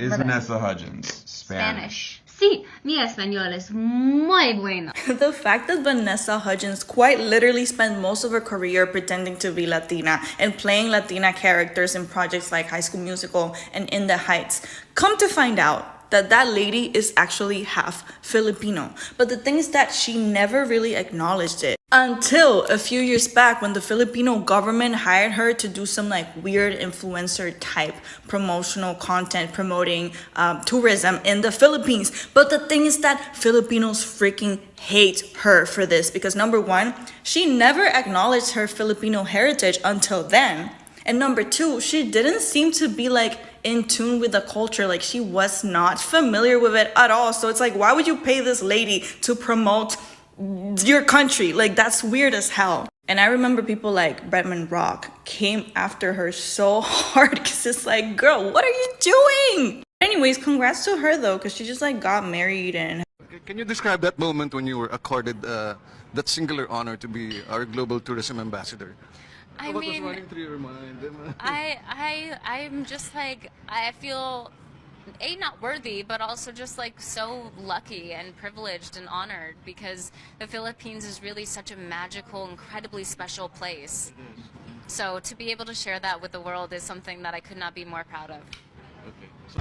Is Vanessa Hudgens Spanish? Sí, mi español es muy bueno. The fact that Vanessa Hudgens quite literally spent most of her career pretending to be Latina and playing Latina characters in projects like High School Musical and In the Heights. Come to find out that lady is actually half Filipino. But the thing is that she never really acknowledged it until a few years back when the Filipino government hired her to do some like weird influencer type promotional content promoting tourism in the Philippines. But the thing is that Filipinos freaking hate her for this because number one, she never acknowledged her Filipino heritage until then. And number two, she didn't seem to be like in tune with the culture. Like she was not familiar with it at all. So it's like, why would you pay this lady to promote your country? Like that's weird as hell. And I remember people like Bretman Rock came after her so hard because it's like, girl, what are you doing? Anyways, congrats to her though, because she just like got married. And can you describe that moment when you were accorded that singular honor to be our global tourism ambassador? I What mean, was running through your mind? I'm just like, I feel not worthy, but also just like so lucky and privileged and honored because the Philippines is really such a magical, incredibly special place. So to be able to share that with the world is something that I could not be more proud of.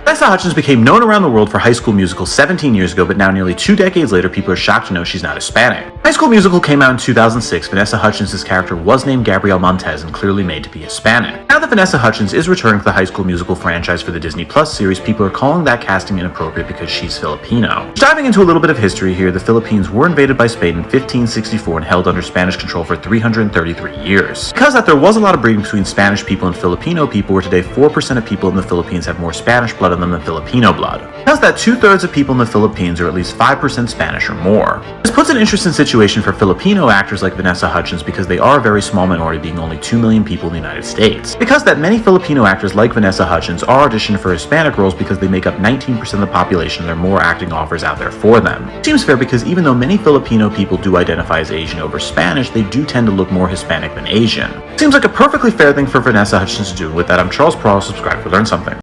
Vanessa Hudgens became known around the world for High School Musical 17 years ago, but now nearly 2 decades later, people are shocked to know she's not Hispanic. High School Musical came out in 2006. Vanessa Hudgens' character was named Gabrielle Montez and clearly made to be Hispanic. Now that Vanessa Hudgens is returning to the High School Musical franchise for the Disney Plus series, people are calling that casting inappropriate because she's Filipino. Diving into a little bit of history here, the Philippines were invaded by Spain in 1564 and held under Spanish control for 333 years. Because that there was a lot of breeding between Spanish people and Filipino people, where today 4% of people in the Philippines have more Spanish blood in them than Filipino blood. Because that 2/3 of people in the Philippines are at least 5% Spanish or more. This puts an interesting situation for Filipino actors like Vanessa Hudgens because they are a very small minority, being only 2 million people in the United States. Because that many Filipino actors like Vanessa Hudgens are auditioning for Hispanic roles because they make up 19% of the population and there are more acting offers out there for them. It seems fair because even though many Filipino people do identify as Asian over Spanish, they do tend to look more Hispanic than Asian. Seems like a perfectly fair thing for Vanessa Hudgens to do. With that, I'm Charles Peralta. Subscribe for Learn Something.